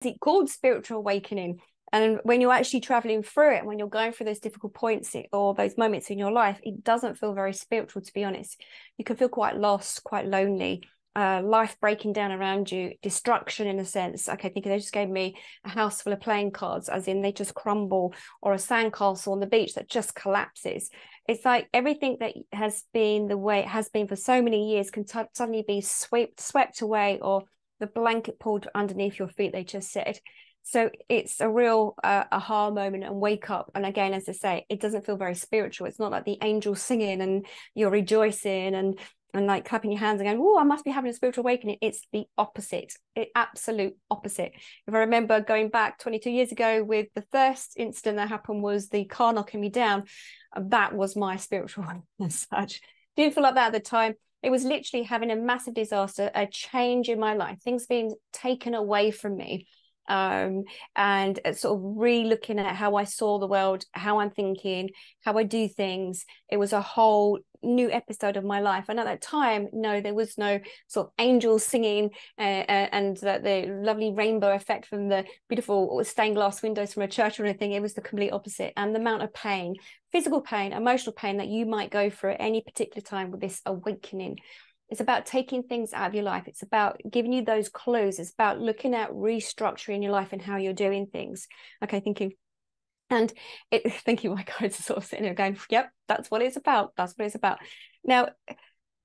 it called spiritual awakening? And when you're actually traveling through it, when you're going through those difficult points or those moments in your life, it doesn't feel very spiritual, to be honest. You can feel quite lost, quite lonely, life breaking down around you, destruction in a sense. Okay, I think they just gave me a house full of playing cards, as in they just crumble, or a sandcastle on the beach that just collapses. It's like everything that has been the way it has been for so many years can suddenly be swept away, or the blanket pulled underneath your feet, they just said. So it's a real aha moment and wake up. And again, as I say, it doesn't feel very spiritual. It's not like the angels singing and you're rejoicing and like clapping your hands and going, oh, I must be having a spiritual awakening. It's the opposite, absolute opposite. If I remember going back 22 years ago, with the first incident that happened was the car knocking me down. That was my spiritual one as such. Didn't feel like that at the time. It was literally having a massive disaster, a change in my life, things being taken away from me. And sort of re-looking at how I saw the world, how I'm thinking, how I do things. It was a whole new episode of my life. And at that time, no, there was no sort of angels singing and the lovely rainbow effect from the beautiful stained glass windows from a church or anything. It was the complete opposite. And the amount of pain, physical pain, emotional pain that you might go through at any particular time with this awakening. It's about taking things out of your life. It's about giving you those clues. It's about looking at restructuring your life and how you're doing things. Okay, thinking. And thinking, my God, it's sort of sitting there going, yep, that's what it's about. That's what it's about. Now,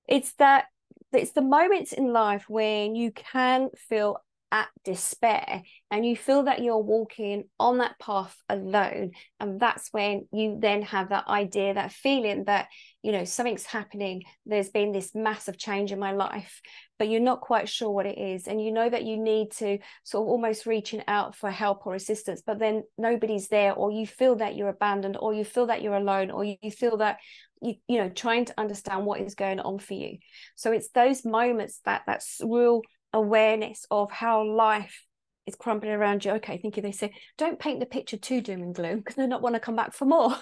it's the moments in life when you can feel at despair and you feel that you're walking on that path alone, and that's when you then have that idea, that feeling that, you know, something's happening, there's been this massive change in my life, but you're not quite sure what it is, and you know that you need to sort of almost reaching out for help or assistance, but then nobody's there, or you feel that you're abandoned, or you feel that you're alone, or you feel that you know, trying to understand what is going on for you. So it's those moments that's real awareness of how life is crumbling around you. Okay, thank you. They say, don't paint the picture too doom and gloom, because they don't want to come back for more.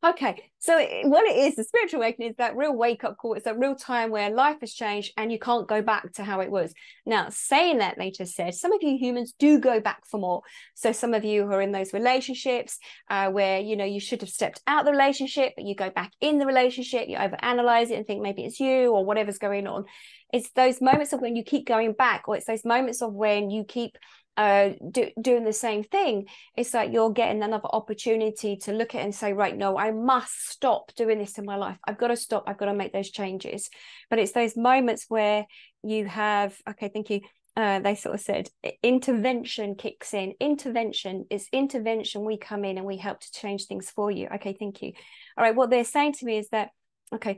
Okay, so what it is, the spiritual awakening is that real wake-up call. It's a real time where life has changed and you can't go back to how it was. Now, saying that, they just said, some of you humans do go back for more. So some of you who are in those relationships where, you know, you should have stepped out of the relationship, but you go back in the relationship, you overanalyze it and think maybe it's you or whatever's going on. It's those moments of when you keep going back, or it's those moments of when you keep doing the same thing. It's like you're getting another opportunity to look at it and say, right, no, I must stop doing this in my life. I've got to stop. I've got to make those changes. But it's those moments where you have, okay, thank you. They sort of said intervention kicks in. Intervention is intervention. We come in and we help to change things for you. Okay, thank you. All right, what they're saying to me is that, okay,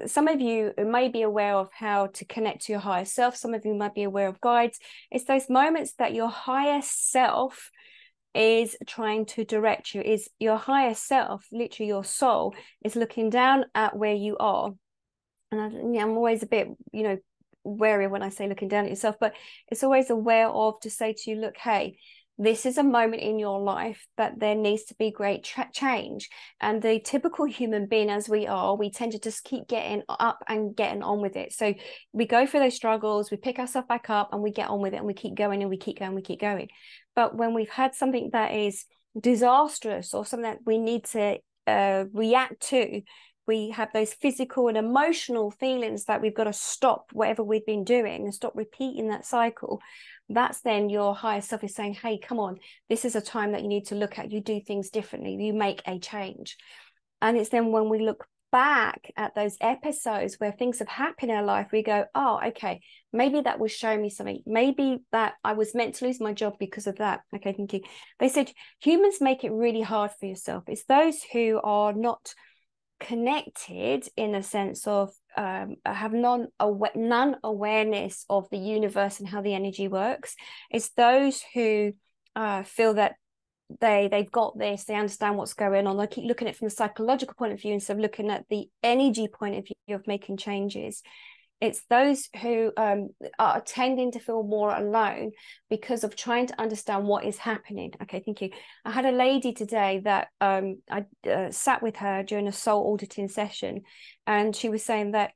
some of you may be aware of how to connect to your higher self. Some of you might be aware of guides. It's those moments that your higher self is trying to direct you. Is your higher self, literally your soul, is looking down at where you are. And I'm always a bit, you know, wary when I say looking down at yourself, but it's always aware of to say to you, look, hey, this is a moment in your life that there needs to be great change. And the typical human being as we are, we tend to just keep getting up and getting on with it. So we go through those struggles, we pick ourselves back up and we get on with it, and we keep going and we keep going, we keep going. But when we've had something that is disastrous or something that we need to react to, we have those physical and emotional feelings that we've got to stop whatever we've been doing and stop repeating that cycle. That's then your higher self is saying, hey, come on, this is a time that you need to look at. You do things differently. You make a change. And it's then when we look back at those episodes where things have happened in our life, we go, oh, okay, maybe that was showing me something. Maybe that I was meant to lose my job because of that. Okay, thank you. They said humans make it really hard for yourself. It's those who are not connected in a sense of have non-awareness of the universe and how the energy works. It's those who feel that they've got this, they understand what's going on. They keep looking at it from the psychological point of view instead of looking at the energy point of view of making changes. It's those who are tending to feel more alone because of trying to understand what is happening. Okay, thank you. I had a lady today that I sat with her during a soul auditing session, and she was saying that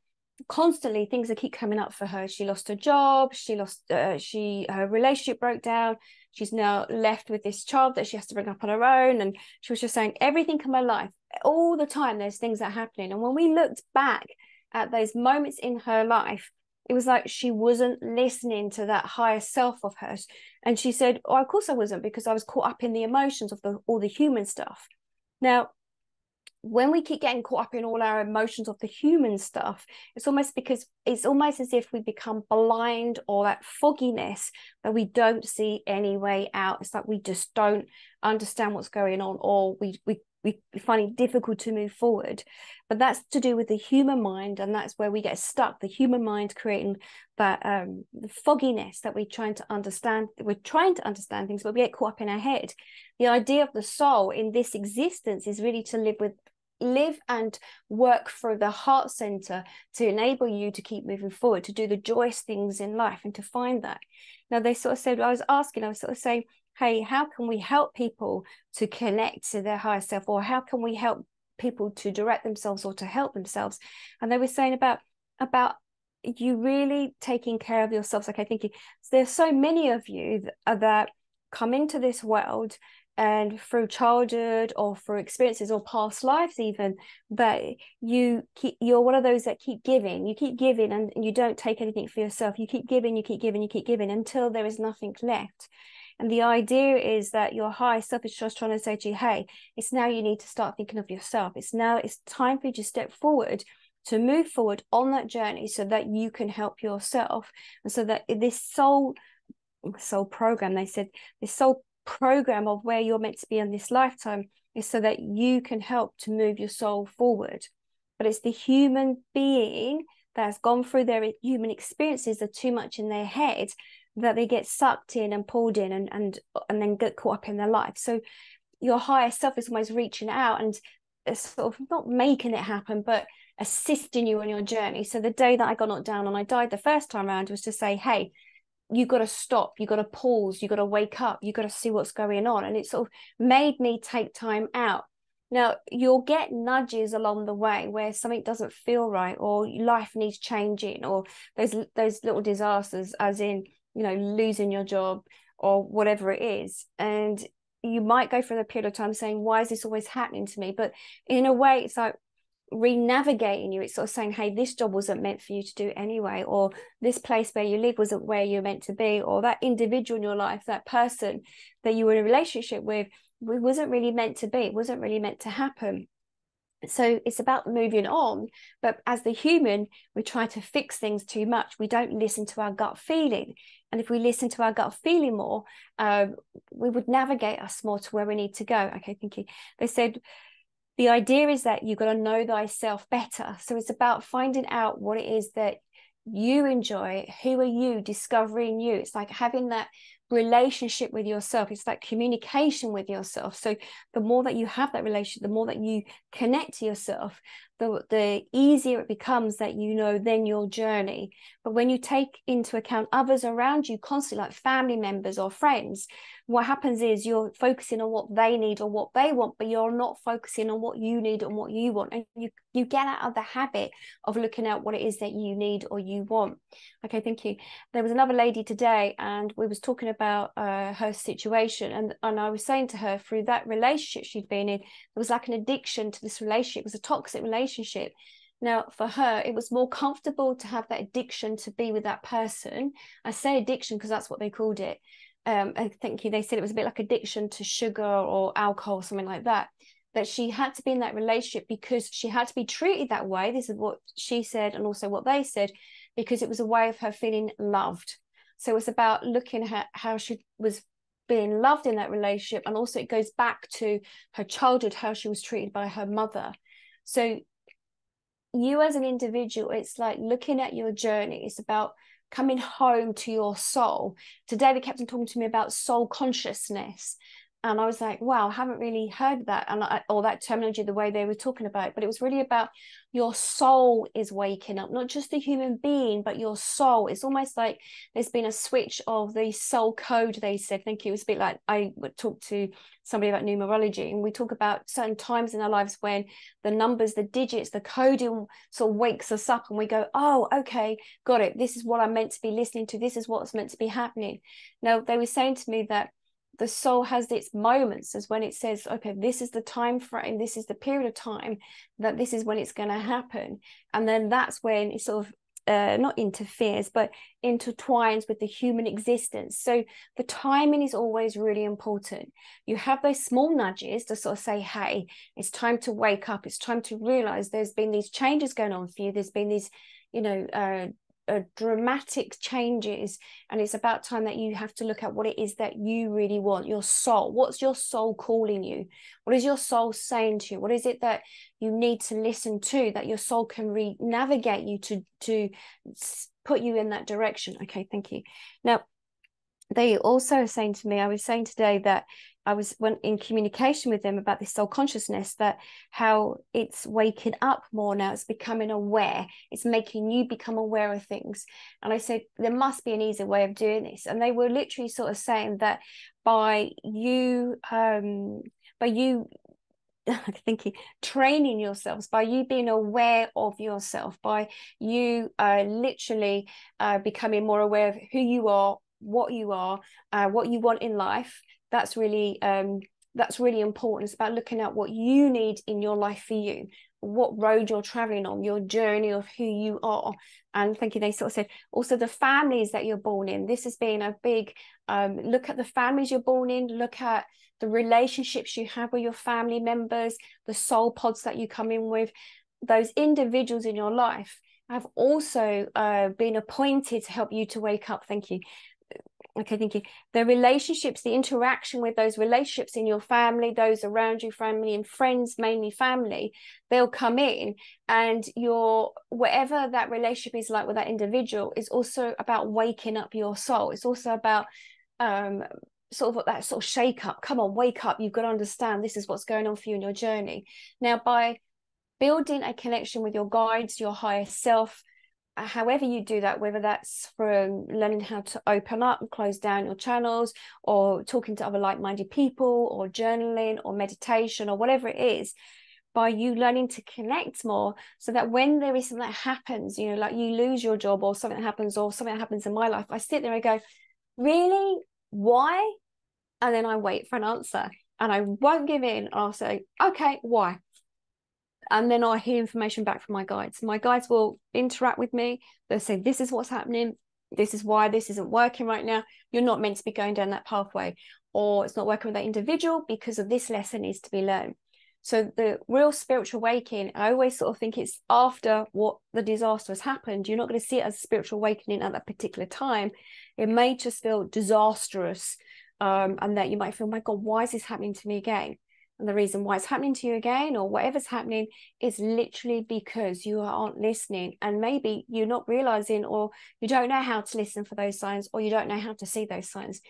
constantly things that keep coming up for her. She lost her job, she lost her relationship broke down, she's now left with this child that she has to bring up on her own. And she was just saying, everything in my life, all the time there's things that are happening. And when we looked back at those moments in her life, it was like she wasn't listening to that higher self of hers. And she said, oh, of course I wasn't, because I was caught up in the emotions of all the human stuff. Now, when we keep getting caught up in all our emotions of the human stuff, it's almost as if we become blind, or that fogginess that we don't see any way out. It's like we just don't understand what's going on, or we find it difficult to move forward. But that's to do with the human mind, and that's where we get stuck. The human mind creating that the fogginess that we're trying to understand. We're trying to understand things, but we get caught up in our head. The idea of the soul in this existence is really to live and work through the heart center to enable you to keep moving forward, to do the joyous things in life, and to find that. Now, they sort of said, I was sort of saying, hey, how can we help people to connect to their higher self, or how can we help people to direct themselves or to help themselves? And they were saying about you really taking care of yourselves. Like, I think there's so many of you that come into this world, and through childhood or through experiences or past lives even, that you're one of those that keep giving and you don't take anything for yourself. You keep giving until there is nothing left. And the idea is that your higher self is just trying to say to you, hey, it's now you need to start thinking of yourself. It's time for you to step forward, to move forward on that journey, so that you can help yourself. And so that this soul program, they said, this soul program of where you're meant to be in this lifetime is so that you can help to move your soul forward. But it's the human being that has gone through their human experiences are too much in their head, that they get sucked in and pulled in and then get caught up in their life. So your higher self is almost reaching out and sort of not making it happen, but assisting you on your journey. So the day that I got knocked down and I died the first time around was to say, hey, you got to stop, you got to pause, you got to wake up, you got to see what's going on. And it sort of made me take time out. Now, you'll get nudges along the way where something doesn't feel right, or life needs changing, or those little disasters, as in, losing your job or whatever it is. And you might go through the period of time saying, why is this always happening to me? But in a way, it's like re-navigating you. It's sort of saying, hey, this job wasn't meant for you to do anyway, or this place where you live wasn't where you're meant to be, or that individual in your life, that person that you were in a relationship with, wasn't really meant to be, it wasn't really meant to happen. So it's about moving on. But as the human, we try to fix things too much. We don't listen to our gut feeling. And if we listen to our gut feeling more, we would navigate us more to where we need to go. Okay, thank you. They said, the idea is that you've got to know thyself better. So it's about finding out what it is that you enjoy. Who are you? Discovering you. It's like having that relationship with yourself. It's that communication with yourself. So the more that you have that relationship, the more that you connect to yourself, the easier it becomes that then your journey. But when you take into account others around you constantly, like family members or friends, what happens is you're focusing on what they need or what they want, but you're not focusing on what you need and what you want. And you get out of the habit of looking at what it is that you need or you want. Okay, thank you. There was another lady today, and we was talking about her situation, and I was saying to her, through that relationship she'd been in, there was like an addiction to this relationship. It was a toxic relationship. Now, for her, it was more comfortable to have that addiction to be with that person. I say addiction because that's what they called it. I think they said it was a bit like addiction to sugar or alcohol, something like that. That she had to be in that relationship because she had to be treated that way. This is what she said, and also what they said, because it was a way of her feeling loved. So it was about looking at how she was being loved in that relationship, and also it goes back to her childhood, how she was treated by her mother. So you as an individual, it's like looking at your journey. It's about coming home to your soul. Today they kept on talking to me about soul consciousness, And I was like, wow, I haven't really heard that, or that terminology the way they were talking about it. But it was really about your soul is waking up, not just the human being, but your soul. It's almost like there's been a switch of the soul code, they said. Thank you. It was a bit like I would talk to somebody about numerology, and we talk about certain times in our lives when the numbers, the digits, the coding sort of wakes us up, and we go, oh, okay, got it. This is what I'm meant to be listening to. This is what's meant to be happening. Now, they were saying to me that the soul has its moments, as when it says, okay, this is the time frame, this is the period of time that this is when it's going to happen. And then that's when it sort of not interferes, but intertwines with the human existence. So the timing is always really important. You have those small nudges to sort of say, hey, it's time to wake up. It's time to realize there's been these changes going on for you. There's been these, dramatic changes, and it's about time that you have to look at what it is that you really want, your soul. What's your soul calling you? What is your soul saying to you? What is it that you need to listen to, that your soul can navigate you to put you in that direction? Okay, thank you. Now, they also are saying to me, I was saying today that I went in communication with them about this soul consciousness, that how it's waking up more now, it's becoming aware, it's making you become aware of things. And I said, there must be an easier way of doing this. And they were literally sort of saying that by you thinking, training yourselves, by you being aware of yourself, by you literally becoming more aware of who you are, what you want in life, that's really important. It's about looking at what you need in your life for you, what road you're traveling on, your journey of who you are. And thank you. They sort of said also the families that you're born in. This has been a big look at the families you're born in, look at the relationships you have with your family members, the soul pods that you come in with. Those individuals in your life have also been appointed to help you to wake up. Thank you. Okay, thank you. The relationships, the interaction with those relationships in your family, those around you, family and friends, mainly family, they'll come in, and your whatever that relationship is like with that individual is also about waking up your soul. It's also about sort of that sort of shake up. Come on, wake up. You've got to understand this is what's going on for you in your journey. Now, by building a connection with your guides, your higher self, however you do that, whether that's from learning how to open up and close down your channels, or talking to other like-minded people, or journaling, or meditation, or whatever it is, by you learning to connect more, so that when there is something that happens, like you lose your job, or something happens, or something happens in my life, I sit there and go, really? Why? And then I wait for an answer, and I won't give in. I'll say, okay, why? And then I hear information back from my guides. My guides will interact with me. They'll say, this is what's happening. This is why this isn't working right now. You're not meant to be going down that pathway, or it's not working with that individual because of this lesson needs to be learned. So the real spiritual awakening, I always sort of think it's after what the disaster has happened. You're not going to see it as a spiritual awakening at that particular time. It may just feel disastrous, and that you might feel, my God, why is this happening to me again? And the reason why it's happening to you again, or whatever's happening, is literally because you aren't listening, and maybe you're not realizing, or you don't know how to listen for those signs, or you don't know how to see those signs.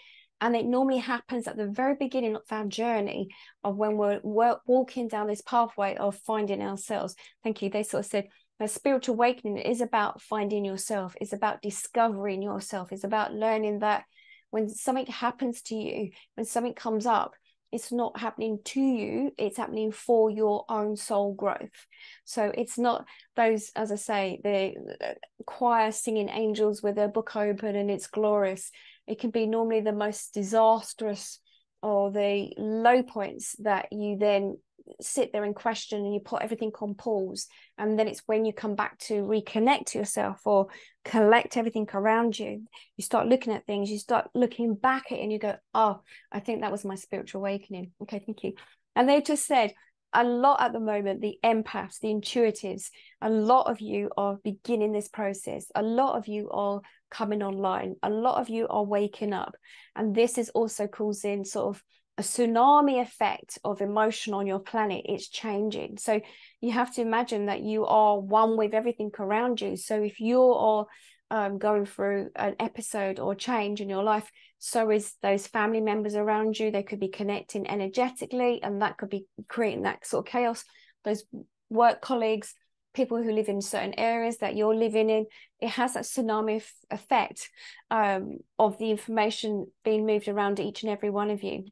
And it normally happens at the very beginning of our journey, of when we're walking down this pathway of finding ourselves. Thank you. They sort of said a spiritual awakening is about finding yourself. It's about discovering yourself. It's about learning that when something happens to you, when something comes up, it's not happening to you, it's happening for your own soul growth. So it's not those, as I say, the choir singing angels with their book open and it's glorious. It can be normally the most disastrous, or the low points, that you then sit there and question, and you put everything on pause. And then it's when you come back to reconnect to yourself, or collect everything around you, you start looking at things, you start looking back at it, and you go, oh, I think that was my spiritual awakening. Okay, thank you. And they just said a lot at the moment, the empaths, the intuitives, a lot of you are beginning this process. A lot of you are coming online. A lot of you are waking up. And this is also causing sort of a tsunami effect of emotion on your planet. It's changing. So you have to imagine that you are one with everything around you. So if you are going through an episode or change in your life, So is those family members around you. They could be connecting energetically, and that could be creating that sort of chaos. Those work colleagues, people who live in certain areas that you're living in, it has that tsunami effect of the information being moved around each and every one of you.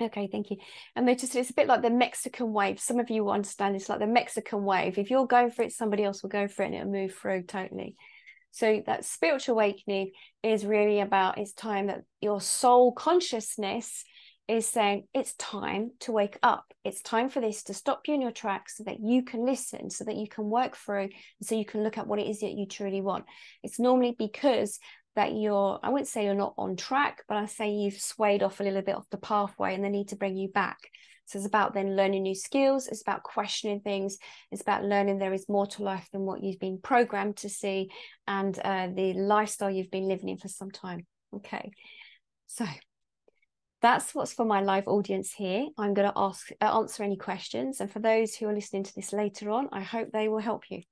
Okay, thank you. And it's a bit like the Mexican wave. Some of you will understand it's like the Mexican wave. If you're going for it, somebody else will go for it and it'll move through totally. So that spiritual awakening is really about, it's time that your soul consciousness is saying it's time to wake up. It's time for this to stop you in your tracks so that you can listen, so that you can work through, so you can look at what it is that you truly want. It's normally because that you're, I wouldn't say you're not on track, but I say you've swayed off a little bit off the pathway and they need to bring you back. So it's about then learning new skills. It's about questioning things. It's about learning there is more to life than what you've been programmed to see, and the lifestyle you've been living in for some time. Okay, so that's what's for my live audience here. I'm going to answer any questions. And for those who are listening to this later on, I hope they will help you.